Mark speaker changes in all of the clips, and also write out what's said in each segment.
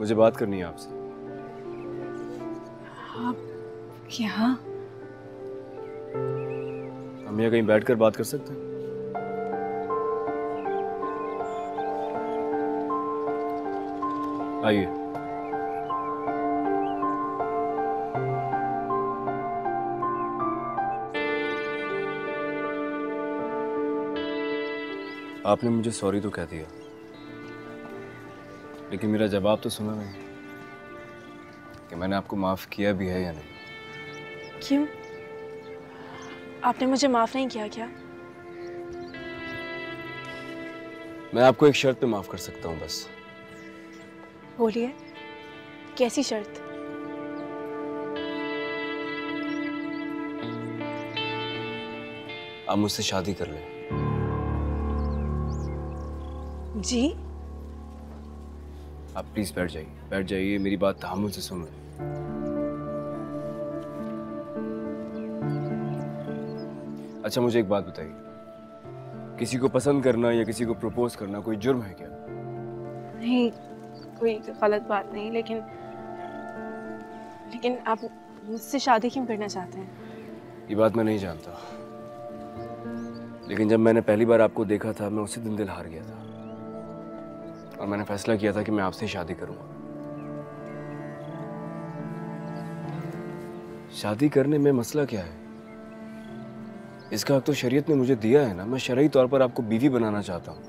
Speaker 1: मुझे बात करनी है आपसे।
Speaker 2: आप यहाँ?
Speaker 1: हम यहाँ कहीं बैठकर बात कर सकते हैं? आइए। आपने मुझे सॉरी तो कह दिया, लेकिन मेरा जवाब तो सुना नहीं कि मैंने आपको माफ किया भी है या नहीं।
Speaker 2: क्यों? आपने मुझे माफ नहीं किया क्या?
Speaker 1: मैं आपको एक शर्त पे माफ कर सकता हूँ बस।
Speaker 2: बोलिए, कैसी शर्त?
Speaker 1: आप मुझसे शादी कर लें।
Speaker 2: जी?
Speaker 1: आप प्लीज बैठ जाइए, मेरी बात तहम्मुल से सुन लें। अच्छा मुझे एक बात बताइए, किसी को पसंद करना या किसी को प्रपोज करना कोई जुर्म है क्या?
Speaker 2: नहीं, कोई गलत बात नहीं, लेकिन आप मुझसे शादी क्यों करना चाहते हैं?
Speaker 1: ये बात मैं नहीं जानता, लेकिन जब मैंने पहली बार आपको देखा था मैं उसी दिन दिल हार गया था और मैंने फैसला किया था कि मैं आपसे शादी करूंगा। शादी करने में मसला क्या है? इसका हक तो शरीयत ने मुझे दिया है ना। मैं शरई तौर पर आपको बीवी बनाना चाहता हूँ,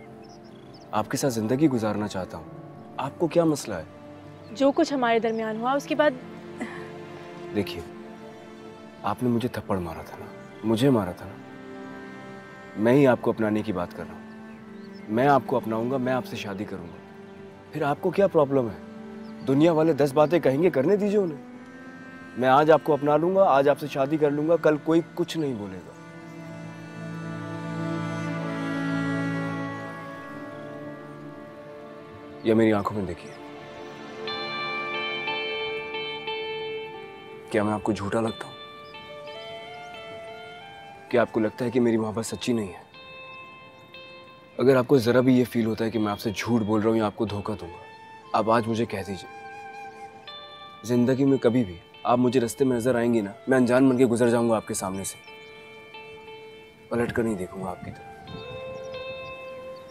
Speaker 1: आपके साथ जिंदगी गुजारना चाहता हूँ। आपको क्या मसला है?
Speaker 2: जो कुछ हमारे दरमियान हुआ उसके बाद।
Speaker 1: देखिए, आपने मुझे थप्पड़ मारा था ना, मुझे मारा था ना। मैं ही आपको अपनाने की बात कर रहा हूँ। मैं आपको अपनाऊंगा, मैं आपसे शादी करूंगा। फिर आपको क्या प्रॉब्लम है? दुनिया वाले 10 बातें कहेंगे, करने दीजिए उन्हें। मैं आज आपको अपना लूंगा, आज आपसे शादी कर लूंगा, कल कोई कुछ नहीं बोलेगा। या मेरी आंखों में देखिए, क्या मैं आपको झूठा लगता हूं? क्या आपको लगता है कि मेरी मोहब्बत सच्ची नहीं है? अगर आपको जरा भी ये फील होता है कि मैं आपसे झूठ बोल रहा हूं या आपको धोखा दूंगा, आप आज मुझे कह दीजिए। जिंदगी में कभी भी आप मुझे रास्ते में नजर आएंगी ना, मैं अनजान बन के गुजर जाऊंगा आपके सामने से, पलट कर नहीं देखूंगा आपकी तरफ,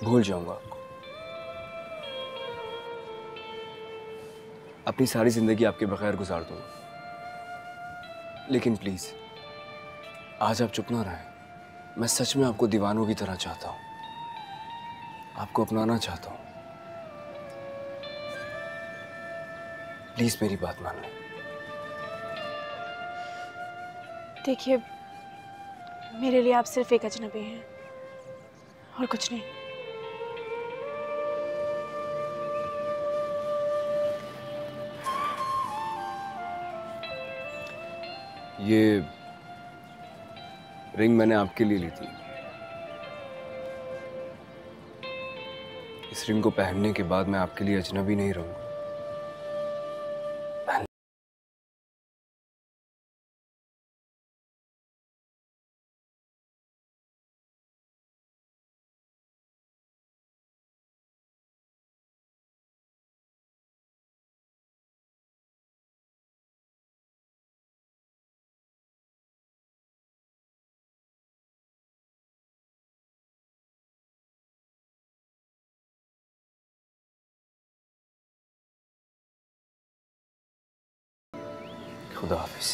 Speaker 1: भूल जाऊंगा आपको। अपनी सारी जिंदगी आपके बगैर गुजार दूंगा। लेकिन प्लीज आज आप चुप ना रहें। मैं सच में आपको दीवानों की तरह चाहता हूं, आपको अपनाना चाहता हूं। प्लीज मेरी बात मान लें।
Speaker 2: देखिए, मेरे लिए आप सिर्फ एक अजनबी हैं और कुछ नहीं।
Speaker 1: ये रिंग मैंने आपके लिए ली थी। इस रिंग को पहनने के बाद मैं आपके लिए अजनबी नहीं रहूंगा। खुदा हाफिज।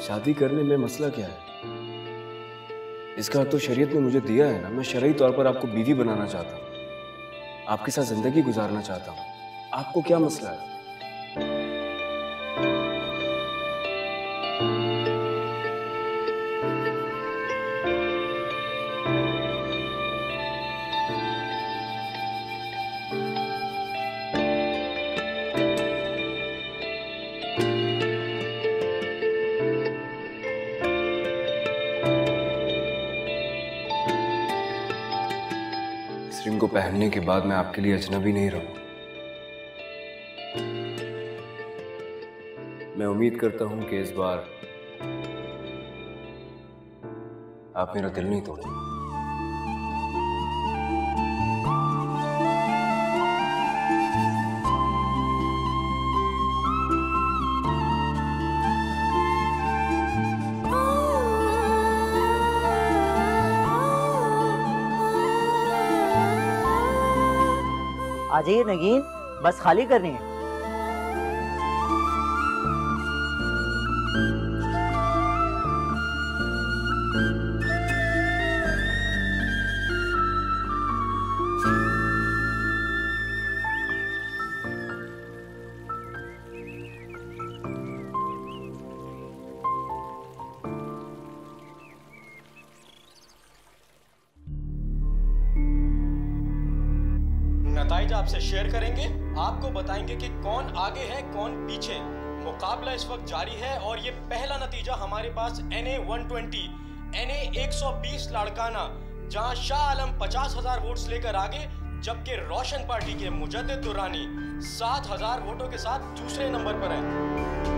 Speaker 1: शादी करने में मसला क्या है? इसका हक तो शरीयत ने मुझे दिया है ना। मैं शरई तौर पर आपको बीवी बनाना चाहता हूँ, आपके साथ जिंदगी गुजारना चाहता हूँ। आपको क्या मसला है? इनको पहनने के बाद मैं आपके लिए अजनबी नहीं रहूं। मैं उम्मीद करता हूं कि इस बार आप मेरा दिल नहीं तोड़ेंगे।
Speaker 3: आ जाइए नगीन, बस खाली करनी है।
Speaker 4: नताइज आपसे शेयर करेंगे, आपको बताएंगे कि कौन आगे है कौन पीछे। मुकाबला इस वक्त जारी है और ये पहला नतीजा हमारे पास NA 120 NA 120 लाड़काना, जहां शाह आलम 50,000 वोट्स लेकर आगे, जबकि रोशन पार्टी के मुजद्दिद दुरानी 7,000 वोटों के साथ दूसरे नंबर पर है।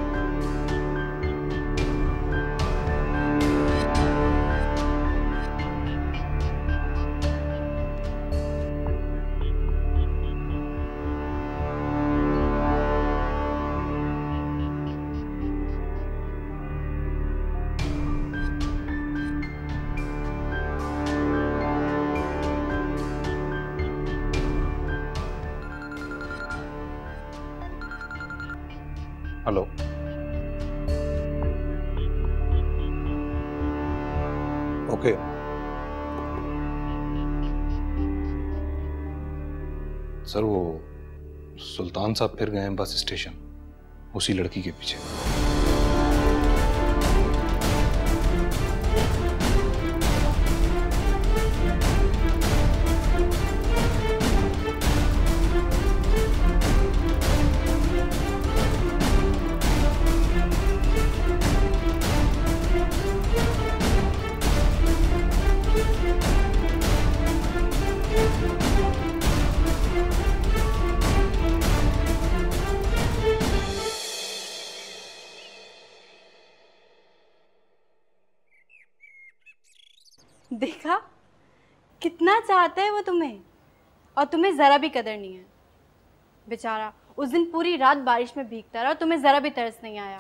Speaker 5: Hello, okay. सर वो सुल्तान साहब फिर गए हैं बस स्टेशन, उसी लड़की के पीछे।
Speaker 6: देखा, कितना चाहता है वो तुम्हें, और तुम्हें जरा भी कदर नहीं है। बेचारा उस दिन पूरी रात बारिश में भीगता रहा और तुम्हें जरा भी तरस नहीं आया।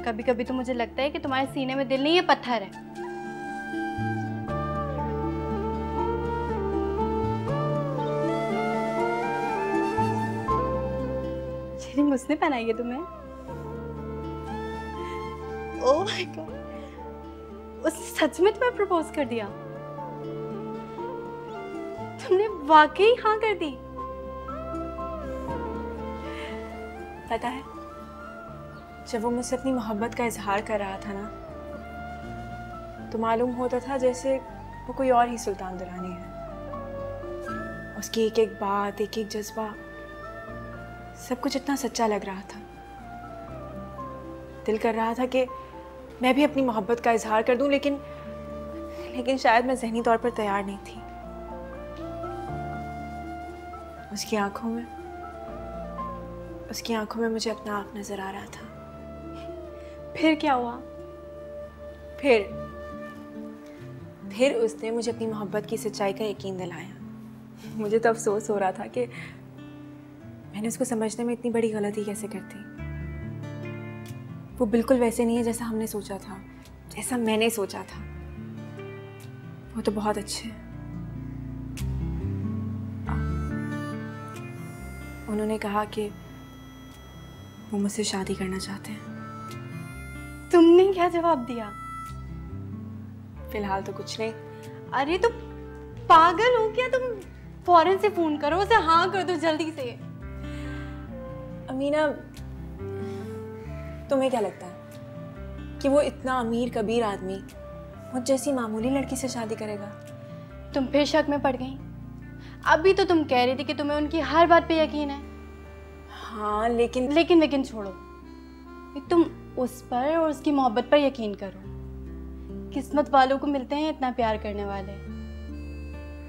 Speaker 6: कभी कभी तो मुझे लगता है कि तुम्हारे सीने में दिल नहीं है, पत्थर है। रिंग उसने पहनाई है तुम्हें? ओह माय गॉड, उसने सच में तुम्हें प्रपोज कर दिया? तुमने वाकई हाँ कर दी?
Speaker 2: पता है, जब वो मुझसे अपनी मोहब्बत का इजहार कर रहा था ना, तो मालूम होता था जैसे वो कोई और ही सुल्तान दुरानी है। उसकी एक एक बात, एक एक जज्बा, सब कुछ इतना सच्चा लग रहा था। दिल कर रहा था कि मैं भी अपनी मोहब्बत का इजहार कर दूं, लेकिन शायद मैं ज़हनी तौर पर तैयार नहीं थी। उसकी आंखों में मुझे अपना आप नजर आ रहा था।
Speaker 6: फिर क्या हुआ?
Speaker 2: फिर उसने मुझे अपनी मोहब्बत की सच्चाई का यकीन दिलाया। मुझे तो अफसोस हो रहा था कि मैंने उसको समझने में इतनी बड़ी गलती कैसे कर दी। वो बिल्कुल वैसे नहीं है जैसा हमने सोचा था, जैसा मैंने सोचा था। वो तो बहुत अच्छे हैं। उन्होंने कहा कि वो मुझसे शादी करना चाहते हैं।
Speaker 6: तुमने क्या जवाब दिया?
Speaker 2: फिलहाल तो कुछ नहीं।
Speaker 6: अरे तो पागल हो क्या तुम? फौरन से फोन करो, उसे हाँ कर दो जल्दी से।
Speaker 2: अमीना, तुम्हें क्या लगता है कि वो इतना अमीर कबीर आदमी मुझ जैसी मामूली लड़की से शादी करेगा?
Speaker 6: तुम फिर शक में पड़ गई। अभी तो तुम कह रही थी कि तुम्हें उनकी हर बात पे यकीन है।
Speaker 2: हाँ, लेकिन
Speaker 6: लेकिन छोड़ो। तुम उस पर और उसकी मोहब्बत पर यकीन करो। किस्मत वालों को मिलते हैं इतना प्यार करने वाले,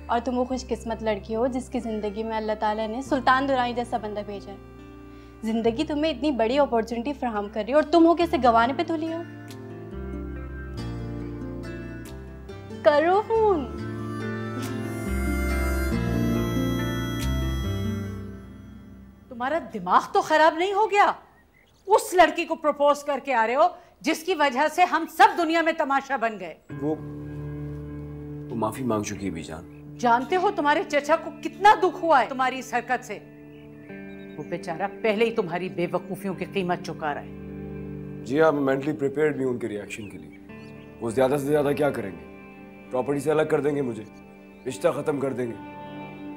Speaker 6: और तुम वो खुशकिस्मत लड़की हो जिसकी ज़िंदगी में अल्लाह ताला ने सुल्तान दुरानी जैसा बंदा भेजा है। ज़िंदगी तुम्हें इतनी बड़ी अपॉर्चुनिटी फराहम कर रही है और तुम हो कैसे गंवाने पे तुली हो। करो फोन।
Speaker 7: तुम्हारा दिमाग तो खराब नहीं हो गया? उस लड़की को प्रपोज करके आ रहे हो जिसकी वजह से हम सब दुनिया में तमाशा बन गए।
Speaker 1: वो माफी मांग चुकी है बीजान।
Speaker 7: जानते हो तुम्हारे चचा को कितना दुख हुआ है तुम्हारी इस हरकत से? वो बेचारा पहले ही तुम्हारी बेवकूफियों की कीमत चुका रहा है।
Speaker 1: जी हाँ, मैं मेंटली प्रिपेयर्ड भी हूँ उनके रिएक्शन के लिए। वो ज्यादा से ज्यादा क्या करेंगे? प्रॉपर्टी से अलग कर देंगे मुझे, रिश्ता खत्म कर देंगे,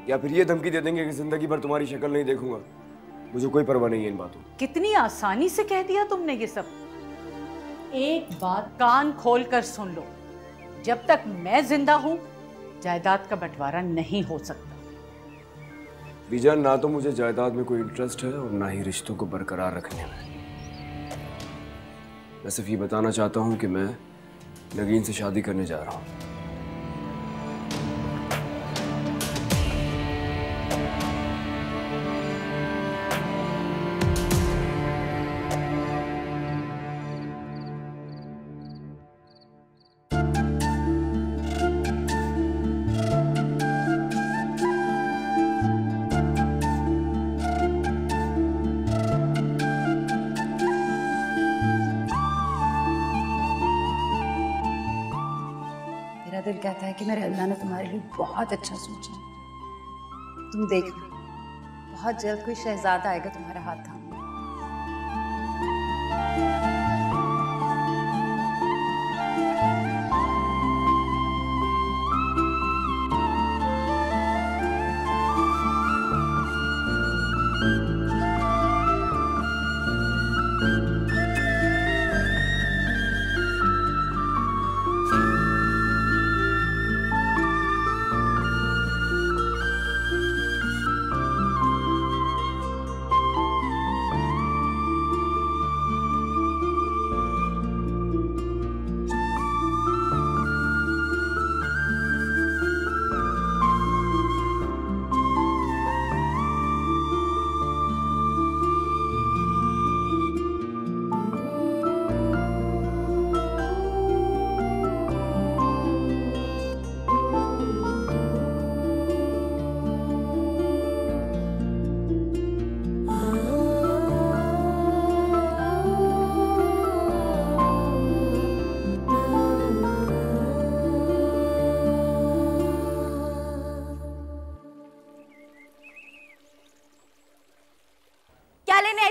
Speaker 1: या फिर ये धमकी दे देंगे कि जिंदगी भर तुम्हारी शक्ल नहीं देखूंगा। मुझे कोई परवाह नहीं है इन बातों।
Speaker 7: कितनी आसानी से कह दिया तुमने ये सब। एक बात कान खोल कर सुन लो, जब तक मैं जिंदा हूं जायदाद का बंटवारा नहीं हो सकता।
Speaker 1: बीजान, ना तो मुझे जायदाद में कोई इंटरेस्ट है और ना ही रिश्तों को बरकरार रखने में। मैं सिर्फ ये बताना चाहता हूँ कि मैं नगीन से शादी करने जा रहा हूँ।
Speaker 8: मेरा दिल कहता है कि मेरे अल्लाह ने तुम्हारे लिए बहुत अच्छा सोचा है। तुम देखना, बहुत जल्द कोई शहजादा आएगा तुम्हारा हाथ थामने।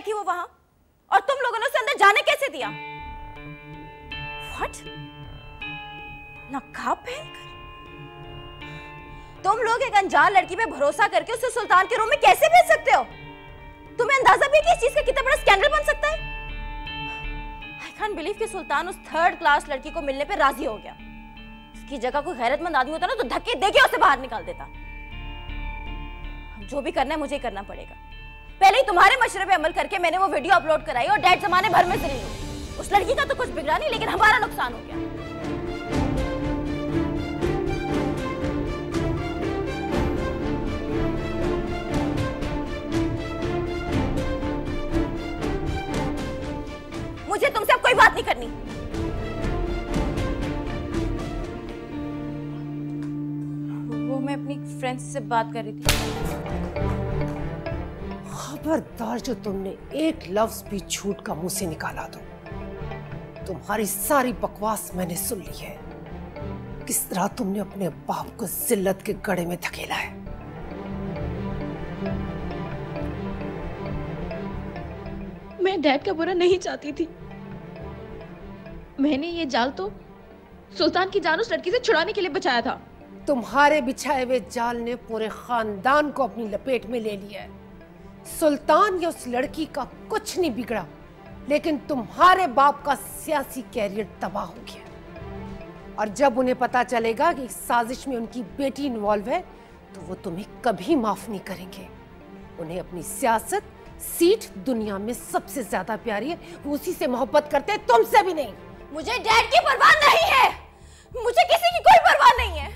Speaker 2: थी वो वहां, और तुम लोगों ने उसे अंदर जाने कैसे दिया? What? नकाब पहनकर तुम लोग एक अनजान लड़की पे भरोसा करके उसे सुल्तान के रूम में कैसे भेज सकते हो? तुम्हें अंदाजा भी है कि इस चीज का कितना बड़ा स्कैंडल बन सकता है? I can't believe कि सुल्तान उस थर्ड क्लास लड़की को मिलने पे राजी हो गया। उसकी जगह कोई गैरतमंद आदमी होता ना तो धक्के देके उसे बाहर निकाल देता। जो भी करना है मुझे करना पड़ेगा। पहले ही तुम्हारे मशवरे पे अमल करके मैंने वो वीडियो अपलोड कराई और डैड जमाने भर में से ली। उस लड़की का तो कुछ बिगड़ा नहीं, लेकिन हमारा नुकसान हो गया। मुझे तुमसे अब कोई बात नहीं करनी। वो मैं अपनी फ्रेंड्स से बात कर रही थी।
Speaker 9: खबरदार जो तुमने एक लफ्ज भी झूठ का मुंह से निकाला तो तुम्हारी सारी बकवास मैंने सुन ली है। किस तरह तुमने अपने बाप को जिल्लत के गड़े में धकेला है।
Speaker 10: मैं डैड का बुरा नहीं चाहती थी। मैंने ये जाल तो सुल्तान की जान उस लड़की से छुड़ाने के लिए बचाया था।
Speaker 9: तुम्हारे बिछाए हुए जाल ने पूरे खानदान को अपनी लपेट में ले लिया है। सुल्तान या उस लड़की का कुछ नहीं बिगड़ा, लेकिन तुम्हारे बाप का सियासी कैरियर तबाह हो गया। और जब उन्हें पता चलेगा कि इस साजिश में उनकी बेटी इन्वॉल्व है, तो वो तुम्हें कभी माफ नहीं करेंगे। उन्हें अपनी सियासत सीट दुनिया में सबसे ज्यादा प्यारी है, वो उसी से मोहब्बत करते हैं, तुमसे भी नहीं।
Speaker 2: मुझे डैड की परवाह नहीं है, मुझे किसी की कोई परवाह नहीं है,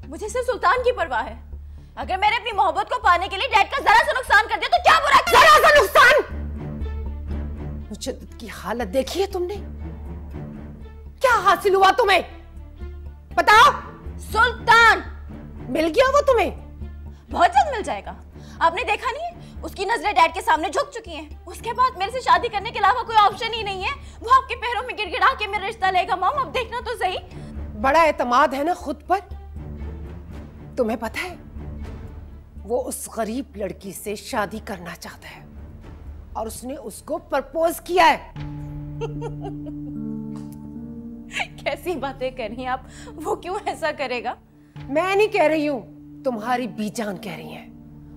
Speaker 2: मुझे सिर्फ सुल्तान की परवाह है। अगर मैंने अपनी मोहब्बत को पाने के लिए डैड का जरा सा नुकसान कर दिया तो क्या बुरा?
Speaker 9: जरा सा नुकसान? मुजद्दिद की हालत देखी है तुमने? क्या हासिल हुआ तुम्हें? बताओ।
Speaker 2: सुल्तान
Speaker 9: मिल गया वो तुम्हें?
Speaker 2: बहुत जल्द मिल जाएगा। आपने देखा नहीं है, उसकी नजरें डैड के सामने झुक चुकी हैं। उसके बाद मेरे से शादी करने के अलावा कोई ऑप्शन ही नहीं है। वो आपके पैरों में गिड़गिड़ा के मेरा रिश्ता लेगा। मॉम, अब देखना तो सही।
Speaker 9: बड़ा एतमाद है ना खुद पर। तुम्हें पता है वो उस गरीब लड़की से शादी करना चाहता है और उसने उसको प्रपोज किया है।
Speaker 2: कैसी बातें कर रही हैं आप? वो क्यों ऐसा करेगा?
Speaker 9: मैं नहीं कह रही हूं, तुम्हारी बीजान कह रही है।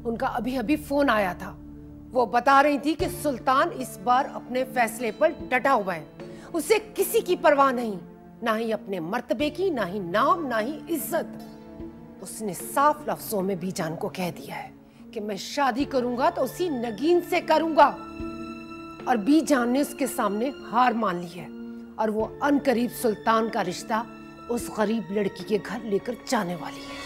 Speaker 9: उनका अभी अभी फोन आया था। वो बता रही थी कि सुल्तान इस बार अपने फैसले पर डटा हुआ है। उसे किसी की परवाह नहीं, ना ही अपने मर्तबे की, ना ही नाम, ना ही इज्जत। उसने साफ लफ्जों में बीजान को कह दिया है कि मैं शादी करूंगा तो उसी नगीन से करूंगा। और बीजान ने उसके सामने हार मान ली है और वो अनकरीब सुल्तान का रिश्ता उस गरीब लड़की के घर लेकर जाने वाली है।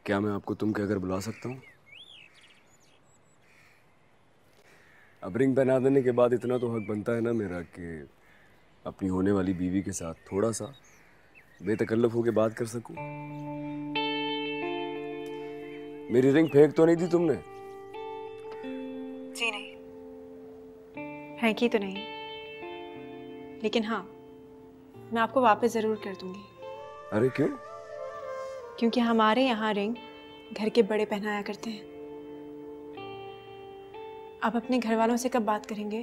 Speaker 1: क्या मैं आपको तुम कहकर बुला सकता हूँ? अब रिंग पहना देने के बाद इतना तो हक बनता है ना मेरा कि अपनी होने वाली बीवी के साथ थोड़ा सा बेतकल्लफ होकर बात कर सकूं। मेरी रिंग फेंक तो नहीं दी तुमने?
Speaker 2: जी नहीं, फेंकी तो नहीं, लेकिन हाँ, मैं आपको वापस जरूर कर दूंगी।
Speaker 1: अरे क्यों?
Speaker 2: क्योंकि हमारे यहाँ रिंग घर के बड़े पहनाया करते हैं। आप अपने घर वालों से कब बात करेंगे?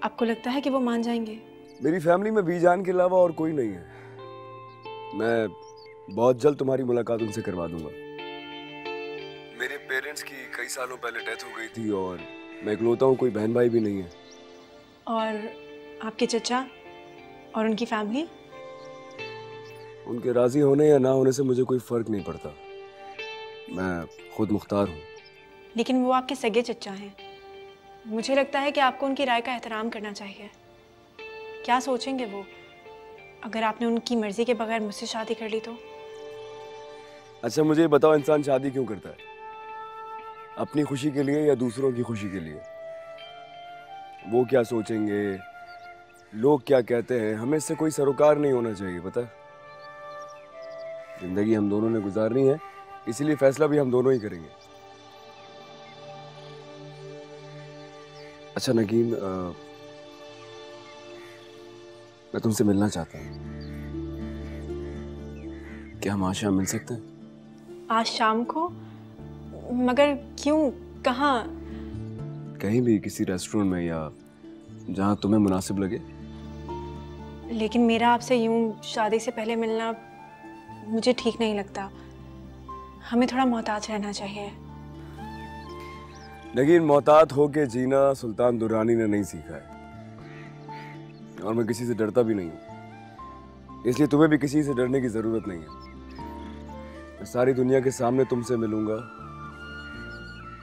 Speaker 2: आपको लगता है कि वो मान जाएंगे?
Speaker 1: मेरी फैमिली में बीजान के अलावा और कोई नहीं है। मैं बहुत जल्द तुम्हारी मुलाकात उनसे करवा दूंगा। मेरे पेरेंट्स की कई सालों पहले डेथ हो गई थी और मैं इकलौता हूँ, कोई बहन भाई भी नहीं है।
Speaker 2: और आपके चचा और उनकी फैमिली?
Speaker 1: उनके राजी होने या ना होने से मुझे कोई फर्क नहीं पड़ता। मैं खुद मुख्तार हूँ।
Speaker 2: लेकिन वो आपके सगे चचा हैं। मुझे लगता है कि आपको उनकी राय का एहतराम करना चाहिए। क्या सोचेंगे वो अगर आपने उनकी मर्जी के बगैर मुझसे शादी कर ली तो?
Speaker 1: अच्छा मुझे ये बताओ, इंसान शादी क्यों करता है? अपनी खुशी के लिए या दूसरों की खुशी के लिए? वो क्या सोचेंगे, लोग क्या कहते हैं, हमें इससे कोई सरोकार नहीं होना चाहिए। पता है, जिंदगी हम दोनों ने गुजारनी है, इसीलिए फैसला भी हम दोनों ही करेंगे। अच्छा नगीन, मैं तुमसे मिलना चाहता हूँ। क्या हम आज शाम मिल सकते हैं?
Speaker 2: आज शाम को? मगर क्यों, कहाँ?
Speaker 1: कहीं भी, किसी रेस्टोरेंट में या जहाँ तुम्हें मुनासिब लगे।
Speaker 2: लेकिन मेरा आपसे यूं शादी से पहले मिलना मुझे ठीक नहीं लगता। हमें थोड़ा मोहताज रहना चाहिए।
Speaker 1: लेकिन मोहतात होके जीना सुल्तान दुर्रानी ने नहीं सीखा है, और मैं किसी से डरता भी नहीं हूँ, इसलिए तुम्हें भी किसी से डरने की जरूरत नहीं है। मैं सारी दुनिया के सामने तुमसे मिलूंगा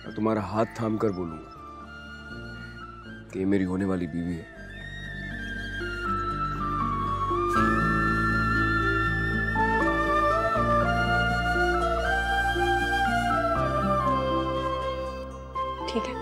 Speaker 1: और तुम्हारा हाथ थाम कर बोलूंगा कि ये मेरी होने वाली बीवी है।
Speaker 2: ठीक है।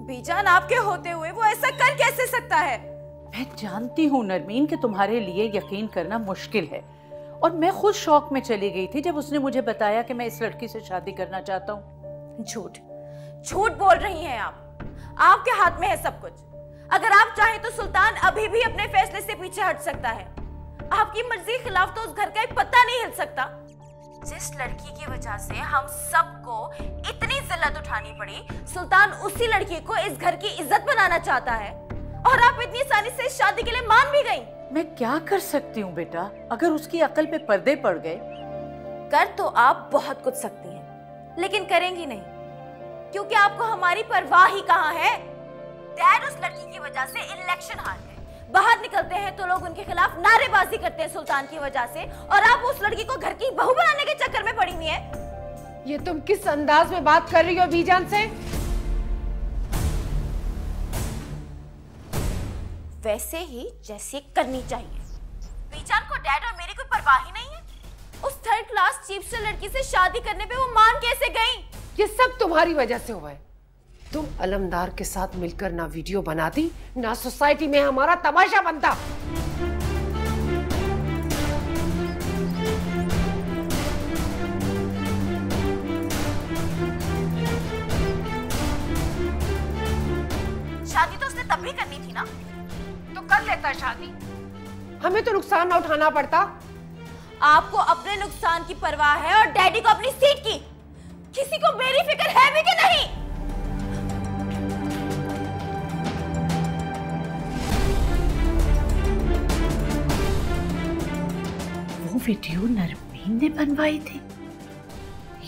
Speaker 11: बीजान आपके होते हुए वो ऐसा कर कैसे सकता है?
Speaker 7: मैं जानती हूँ नरमीन कि तुम्हारे लिए यकीन करना मुश्किल है, और मैं खुद शौक में चली गई थी जब उसने मुझे बताया कि मैं इस लड़की से शादी करना चाहता हूँ।
Speaker 11: झूठ झूठ बोल रही हैं आप। आपके हाथ में है सब कुछ। अगर आप चाहें तो सुल्तान अभी भी अपने फैसले से पीछे हट सकता है। आपकी मर्जी के खिलाफ तो उस घर का एक पत्ता नहीं हिल सकता। जिस लड़की की वजह से हम सबको इतनी जिल्लत उठानी पड़ी, सुल्तान उसी लड़की को इस घर की इज्जत बनाना चाहता है और आप इतनी आसानी से इस शादी के लिए मान भी गई।
Speaker 7: मैं क्या कर सकती हूँ बेटा, अगर उसकी अकल पे पर्दे पड़ गए?
Speaker 11: कर तो आप बहुत कुछ सकती हैं, लेकिन करेंगी नहीं, क्योंकि आपको हमारी परवाह ही कहाँ है। डैड उस लड़की की वजह से इलेक्शन हार गए। बाहर निकलते हैं तो लोग उनके खिलाफ नारेबाजी करते हैं सुल्तान की वजह से, और आप उस लड़की को घर की बहू बनाने के चक्कर में पड़ी हुई हैं।
Speaker 9: ये तुम किस अंदाज में बात कर रही हो बीजान से?
Speaker 11: वैसे ही जैसे करनी चाहिए। बीजान को डैड और मेरी कोई परवाह ही नहीं है। उस थर्ड क्लास चीप से लड़की से शादी करने पे वो मान कैसे गई?
Speaker 9: ये सब तुम्हारी वजह से हुआ है। तुम अलमदार के साथ मिलकर ना वीडियो बनाती, ना सोसाइटी में हमारा तमाशा बनता।
Speaker 11: शादी तो उसने तब भी करनी थी ना।
Speaker 9: तो कर लेता शादी, हमें तो नुकसान ना उठाना पड़ता।
Speaker 11: आपको अपने नुकसान की परवाह है और डैडी को अपनी सीट की। किसी को मेरी फिक्र है भी कि नहीं?
Speaker 7: वो वीडियो नरमीन ने बनवाई थी?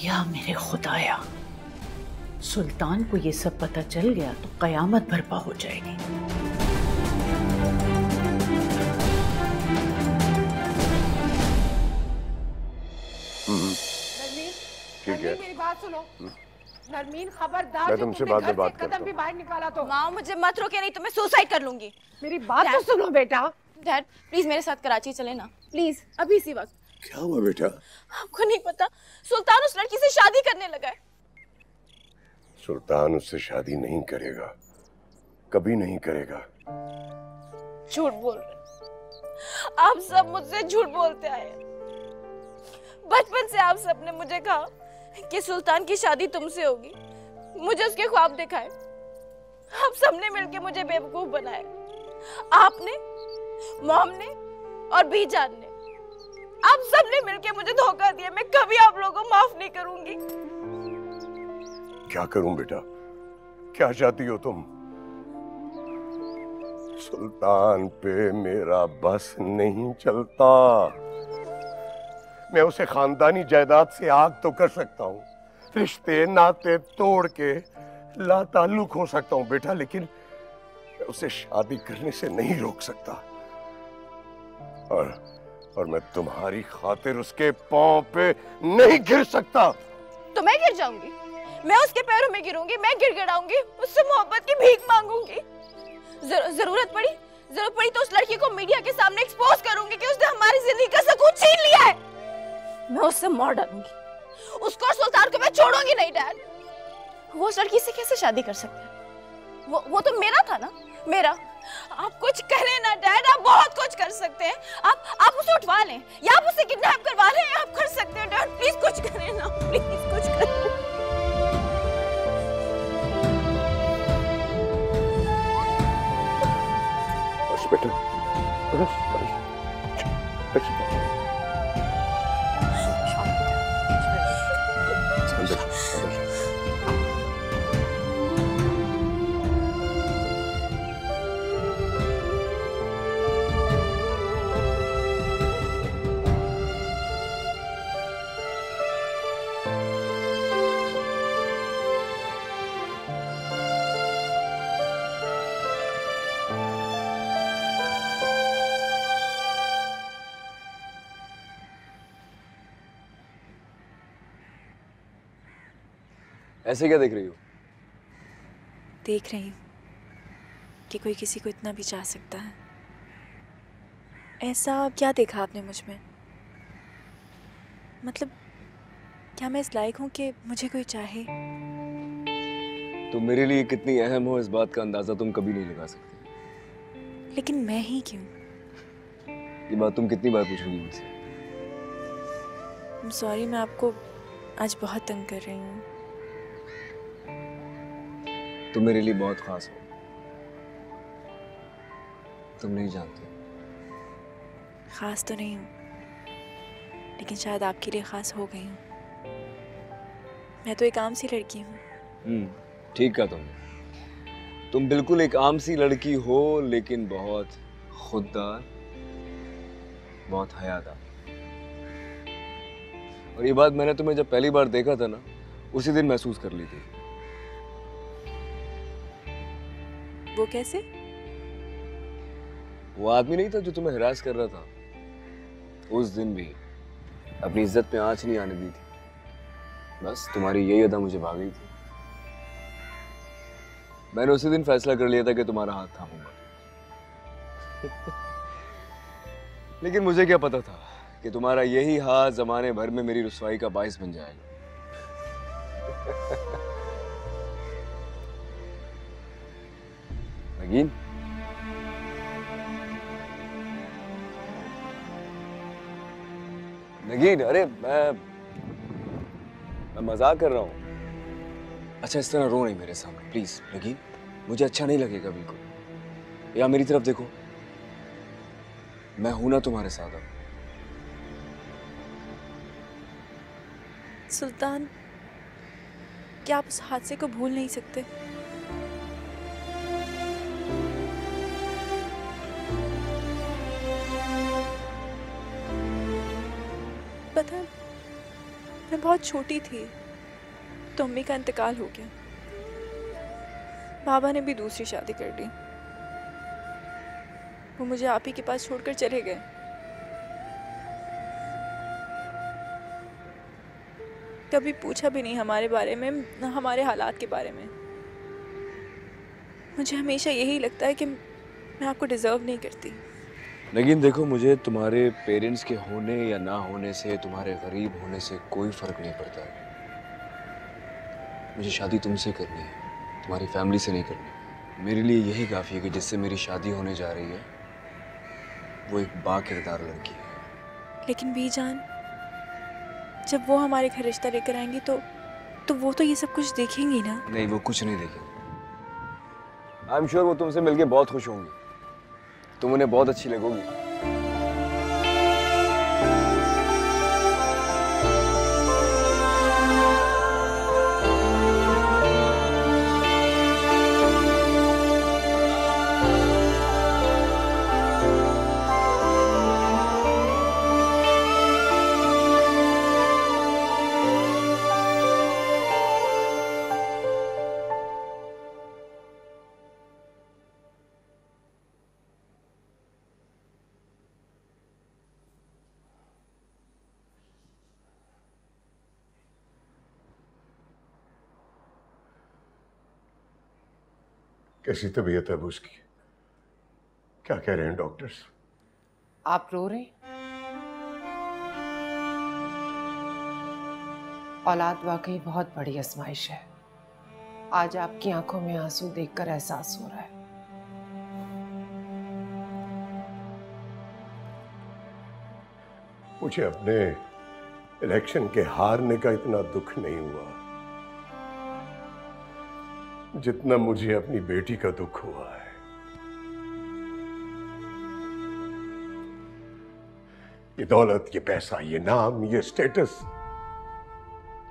Speaker 7: या मेरे खुदाया, सुल्तान को ये सब पता चल गया तो कयामत बर्पा हो जाएगी।
Speaker 9: ठीक है, मेरी बात सुनो। नरमीन खबरदार,
Speaker 12: मैं तुमसे बाद में बात करता
Speaker 9: कदम भी बाहर निकाला तो।
Speaker 11: माँ मुझे मत रोके, नहीं तो मैं सुसाइड कर लूंगी।
Speaker 9: मेरी बात तो सुनो बेटा।
Speaker 10: डैड प्लीज मेरे साथ कराची चले ना, प्लीज अभी इसी वक्त।
Speaker 12: क्या हुआ बेटा?
Speaker 10: आपको नहीं पता, सुल्तान उस लड़की से शादी करने लगा है।
Speaker 12: सुल्तान उससे शादी नहीं करेगा, कभी नहीं करेगा।
Speaker 10: झूठ बोल रहे, आप सब मुझसे झूठ बोलते आए। बचपन से आप सबने मुझे कहा कि सुल्तान की शादी तुमसे होगी, मुझे उसके ख्वाब दिखाए। आप सबने मिलके मुझे बेवकूफ बनाया। आपने, मॉम ने और बीजान ने, आप सबने मिलके मुझे धोखा दिया। मैं कभी आप लोगों को माफ नहीं करूंगी।
Speaker 12: क्या करूं बेटा, क्या चाहती हो तुम? सुल्तान पे मेरा बस नहीं चलता। मैं उसे खानदानी जायदाद से आग तो कर सकता हूँ, रिश्ते नाते तोड़ के लाताल्लुक हो सकता हूँ बेटा, लेकिन मैं उसे शादी करने से नहीं रोक सकता। और मैं तुम्हारी खातिर उसके पांव पे नहीं गिर सकता।
Speaker 10: तो मैं गिर जाऊंगी, मैं उसके पैरों में गिरूंगी, मैं गिड़गिड़ाऊंगी, उससे मोहब्बत की भीख मांगूंगी। जरूरत पड़ी तो उस लड़की को मीडिया के सामने एक्सपोज करूंगी कि उसने हमारी जिंदगी का सुकून छीन लिया है। मैं उससे मार डालूंगी, उसको और सुल्तान को मैं छोड़ूंगी नहीं। डैड, वो उस लड़की से कैसे शादी कर सकते हैं? वो तो मेरा था ना, मेरा। आप कुछ करें ना डैड, आप बहुत कुछ कर सकते हैं। आप उसे उठवा लें या आप उसे किडनैप करवा लें, आप कर सकते हैं डैड। प्लीज कुछ करें ना, प्लीज कुछ करें।
Speaker 12: बस बेटा, बस।
Speaker 1: ऐसे क्या देख रही हो?
Speaker 2: देख रही हूँ कि कोई किसी को इतना भी चाह सकता है। ऐसा क्या देखा आपने मुझ में? मतलब क्या मैं इस लायक हूँ कि मुझे कोई चाहे?
Speaker 1: तुम मेरे लिए कितनी अहम हो इस बात का अंदाजा तुम कभी नहीं लगा सकती।
Speaker 2: लेकिन मैं ही क्यों?
Speaker 1: ये बात तुम कितनी बार पूछोगी मुझसे?
Speaker 2: सॉरी, मैं आपको आज बहुत तंग कर रही हूँ।
Speaker 1: तुम मेरे लिए बहुत खास हो। तुम नहीं जानते।
Speaker 2: खास तो नहीं हूँ, लेकिन शायद आपके लिए खास हो गई हूँ। मैं तो एक आम सी लड़की हूँ।
Speaker 1: ठीक कहा तुमने। तुम बिल्कुल एक आम सी लड़की हो, लेकिन बहुत खुददार, बहुत हयादार। और ये बात मैंने तुम्हें जब पहली बार देखा था ना, उसी दिन महसूस कर ली थी।
Speaker 2: वो कैसे?
Speaker 1: वो आदमी नहीं था जो तुम्हें हरास कर रहा था, उस दिन भी अपनी इज्जत पे आंच नहीं आने दी थी। बस तुम्हारी यही अदा मुझे भा गई थी। मैंने उसी दिन फैसला कर लिया था कि तुम्हारा हाथ थामूंगा। लेकिन मुझे क्या पता था कि तुम्हारा यही हाथ जमाने भर में मेरी रुसवाई का बाइस बन जाएगा। नगीन, नगीन, अरे मैं मजाक कर रहा हूँ। अच्छा, इस तरह रो नहीं मेरे सामने प्लीज नगीन, मुझे अच्छा नहीं लगेगा बिल्कुल। या मेरी तरफ देखो, मैं हूं ना तुम्हारे साथ अब।
Speaker 2: सुल्तान, क्या आप उस हादसे को भूल नहीं सकते? पता, मैं बहुत छोटी थी तो अम्मी का इंतकाल हो गया। बाबा ने भी दूसरी शादी कर ली। वो मुझे आप ही के पास छोड़कर चले गए। कभी पूछा भी नहीं हमारे बारे में, न हमारे हालात के बारे में। मुझे हमेशा यही लगता है कि मैं आपको डिजर्व नहीं करती।
Speaker 1: लेकिन देखो, मुझे तुम्हारे पेरेंट्स के होने या ना होने से, तुम्हारे गरीब होने से कोई फर्क नहीं पड़ता है। मुझे शादी तुमसे करनी है, तुम्हारी फैमिली से नहीं करनी। मेरे लिए यही काफ़ी है कि जिससे मेरी शादी होने जा रही है वो एक बाकिरदार लड़की है।
Speaker 2: लेकिन बीजान, जब वो हमारे घर रिश्ता लेकर आएंगी तो वो तो ये सब कुछ देखेंगी ना?
Speaker 1: नहीं, वो कुछ नहीं देखेंगी। आई एम श्योर वो तुमसे मिलके बहुत खुश होंगी। तुम उन्हें बहुत अच्छी लगोगी।
Speaker 12: कैसी तबीयत है अब उसकी? क्या कह रहे हैं डॉक्टर्स?
Speaker 9: आप रो रहे हैं? औलाद वाकई बहुत बड़ी आजमाइश है। आज आपकी आंखों में आंसू देखकर एहसास हो रहा है।
Speaker 12: मुझे अपने इलेक्शन के हारने का इतना दुख नहीं हुआ जितना मुझे अपनी बेटी का दुख हुआ है। ये दौलत, ये पैसा, ये नाम, ये स्टेटस,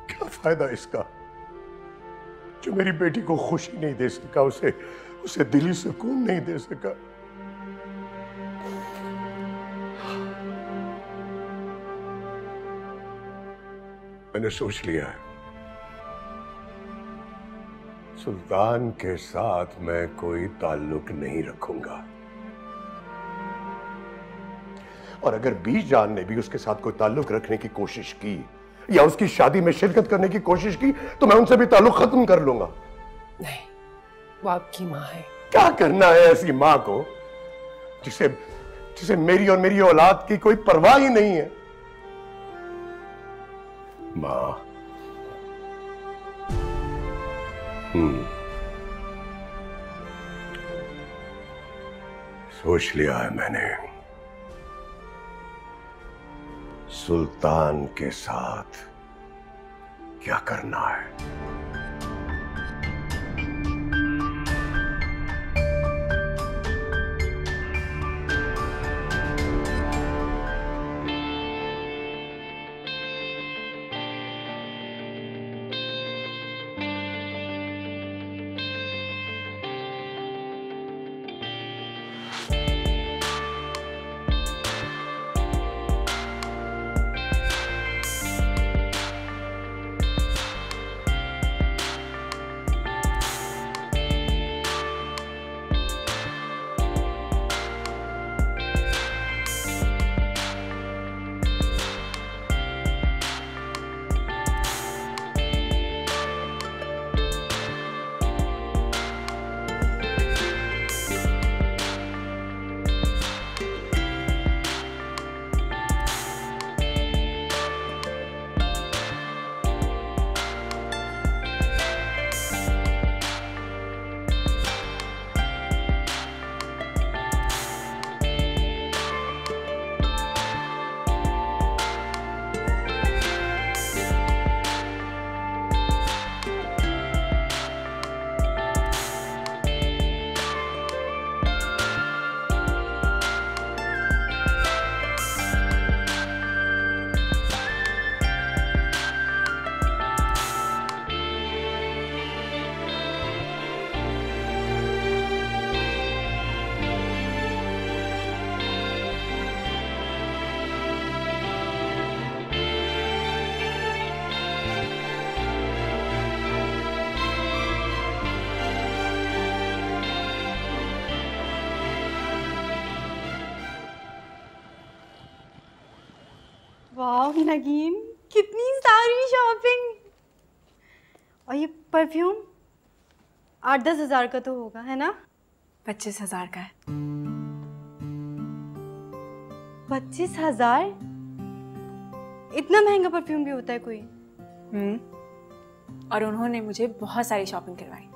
Speaker 12: क्या फायदा इसका जो मेरी बेटी को खुशी नहीं दे सका, उसे दिली सुकून नहीं दे सका। मैंने सोच लिया है, सुल्तान के साथ मैं कोई ताल्लुक नहीं रखूंगा। और अगर बीजान ने भी उसके साथ कोई ताल्लुक रखने की कोशिश की या उसकी शादी में शिरकत करने की कोशिश की तो मैं उनसे भी ताल्लुक खत्म कर लूंगा।
Speaker 9: नहीं, वो आपकी माँ है।
Speaker 12: क्या करना है ऐसी मां को जिसे मेरी और मेरी औलाद की कोई परवाह ही नहीं है? मां, सोच लिया है मैंने। सुल्तान के साथ क्या करना है।
Speaker 6: वाह नगीन, कितनी सारी शॉपिंग। और ये परफ्यूम 8-10 हज़ार का तो होगा, है ना?
Speaker 2: 25,000 का है।
Speaker 6: 25,000? इतना महंगा परफ्यूम भी होता है कोई?
Speaker 2: और उन्होंने मुझे बहुत सारी शॉपिंग करवाई।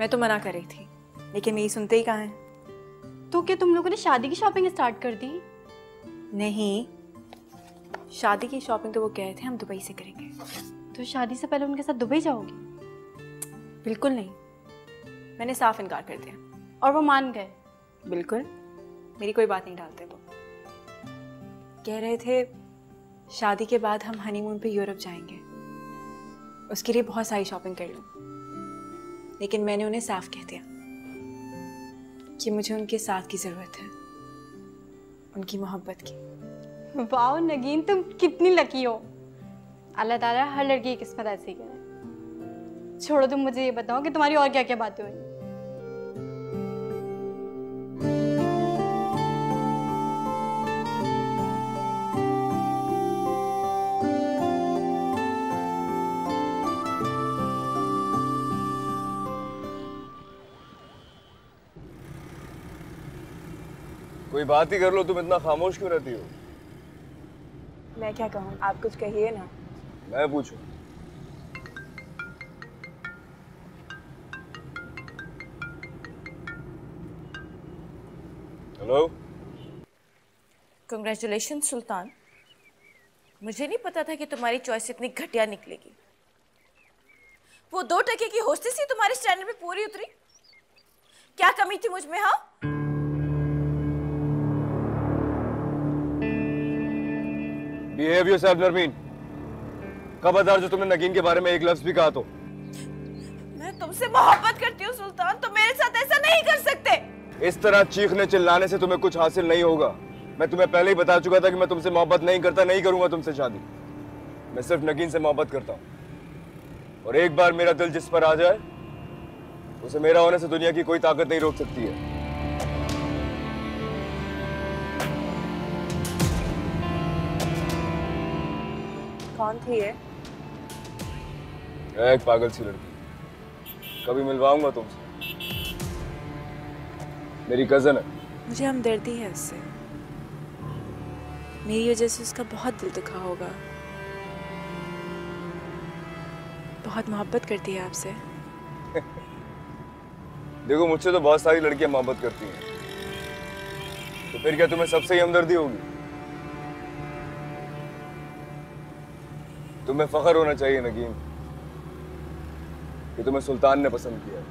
Speaker 2: मैं तो मना कर रही थी, लेकिन मेरी सुनते ही कहाँ है।
Speaker 6: तो क्या तुम लोगों ने शादी की शॉपिंग स्टार्ट कर दी?
Speaker 2: नहीं, शादी की शॉपिंग तो वो कह रहे थे हम दुबई से करेंगे।
Speaker 6: तो शादी से पहले उनके साथ दुबई जाओगी?
Speaker 2: बिल्कुल नहीं, मैंने साफ इनकार कर दिया।
Speaker 6: और वो मान गए?
Speaker 2: बिल्कुल, मेरी कोई बात नहीं टालते वो। कह रहे थे शादी के बाद हम हनीमून पे यूरोप जाएंगे, उसके लिए बहुत सारी शॉपिंग कर लूँ। लेकिन मैंने उन्हें साफ कह दिया कि मुझे उनके साथ की ज़रूरत है, उनकी मोहब्बत की।
Speaker 6: वाह नगीन, तुम कितनी लकी हो। अल्लाह ताला हर लड़की की किस्मत ऐसी करे। छोड़ो, तुम मुझे ये बताओ कि तुम्हारी और क्या क्या बातें हुई।
Speaker 1: कोई बात ही कर लो, तुम इतना खामोश क्यों रहती हो?
Speaker 2: मैं क्या कहूँ, आप कुछ कहिए ना।
Speaker 1: मैं पूछूं? हेलो।
Speaker 11: कांग्रेचुलेशन सुल्तान, मुझे नहीं पता था कि तुम्हारी चॉइस इतनी घटिया निकलेगी। वो 2 टके की होस्टेस ही तुम्हारे स्टैंडर्ड पे पूरी उतरी। क्या कमी थी मुझ में? हाँ,
Speaker 1: बिहेव योरसेल्फ नरमीन। खबरदार जो तुमने नगीन के बारे में एक लफ्ज भी कहा तो।
Speaker 11: मैं तुमसे मोहब्बत करती हूँ सुल्तान, तुम मेरे साथ ऐसा नहीं कर सकते।
Speaker 1: इस तरह चीखने चिल्लाने से तुम्हें कुछ हासिल नहीं होगा। मैं तुम्हें पहले ही बता चुका था कि मैं तुमसे मोहब्बत नहीं करता, नहीं करूंगा तुमसे शादी। मैं सिर्फ नगीन से मोहब्बत करता हूँ, और एक बार मेरा दिल जिस पर आ जाए उसे मेरा होने से दुनिया की कोई ताकत नहीं रोक सकती है।
Speaker 2: कौन थी ये?
Speaker 1: एक पागल सी लड़की, कभी मिलवाऊंगा तुमसे। मेरी कजन है।
Speaker 2: मुझे हमदर्दी है उससे, मेरी वजह से उसका बहुत दिल दुखा होगा। बहुत मोहब्बत करती है आपसे।
Speaker 1: देखो, मुझसे तो बहुत सारी लड़कियां मोहब्बत करती हैं, तो फिर क्या तुम्हें सबसे ही हमदर्दी होगी? तुम्हें फख्र होना चाहिए नगीन कि तुम्हें सुल्तान ने पसंद किया।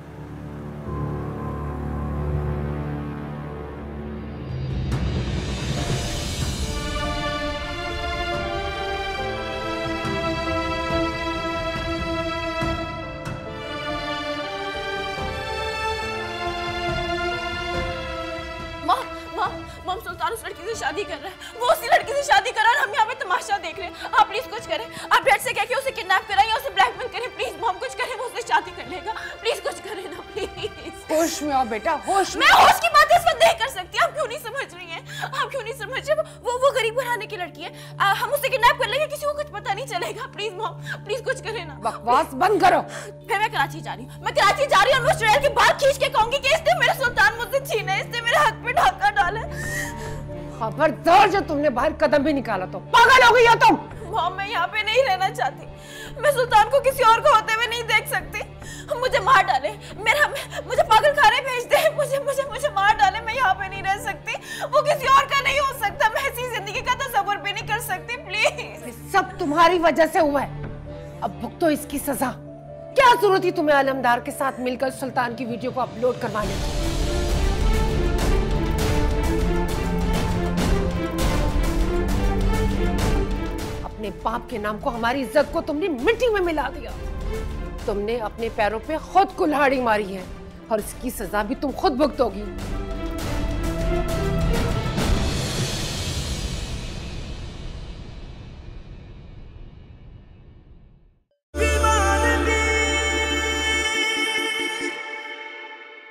Speaker 10: उस लड़की से शादी कर रहा है, वो उसी लड़की से शादी कर रहा है और हम यहाँ पे तमाशा देख रहे हैं। आप प्लीज कुछ करें, आप डैड से कह के उसे किडनैप कराएं या उसे ब्लैकमेल करें। प्लीज मॉम कुछ करें, वो उससे शादी कर लेगा। प्लीज कुछ करें ना प्लीज।
Speaker 9: होश में आओ बेटा, होश में।
Speaker 10: मैं होश की बात इस वक्त नहीं कर सकती। आप क्यों नहीं समझ रही हैं? आप क्यों नहीं समझ रहे? वो गरीब घराने की लड़की है, हम उसे किडनैप कर लेंगे, किसी को कुछ पता नहीं चलेगा। प्लीज मॉम प्लीज कुछ करें ना।
Speaker 9: बकवास बंद करो।
Speaker 10: फिर मैं कराची जा रही हूँ, मैं कराची जा रही हूँ। मैं उस चुड़ैल की बात खींच के कहूंगी कि इसने मेरे सुल्तान मुझसे छीना है, इसने मेरे हक पे डाका डाला है।
Speaker 9: खबरदार जो तुमने बाहर कदम भी निकाला तो पागल हो गई हो तुम।
Speaker 10: मॉम मैं यहाँ पे नहीं रहना चाहती। मैं सुल्तान को किसी और को होते हुए नहीं देख सकती। मुझे मार डाले, मुझे पागल खाने भेज दे, मुझे मार डाले। मैं यहाँ पे नहीं रह सकती। वो किसी और का नहीं हो सकता। मैं ऐसी जिंदगी का तसव्वुर भी नहीं कर सकती। प्लीज।
Speaker 9: सब तुम्हारी वजह से हुआ है, अब भुगतो इसकी सजा। क्या जरूरत थी तुम्हें आलमदार के साथ मिलकर सुल्तान की वीडियो को अपलोड करवाने की? अपने बाप के नाम को, हमारी इज्जत को तुमने मिट्टी में मिला दिया। तुमने अपने पैरों पे खुद कुल्हाड़ी मारी है और इसकी सजा भी तुम खुद भुगतोगी।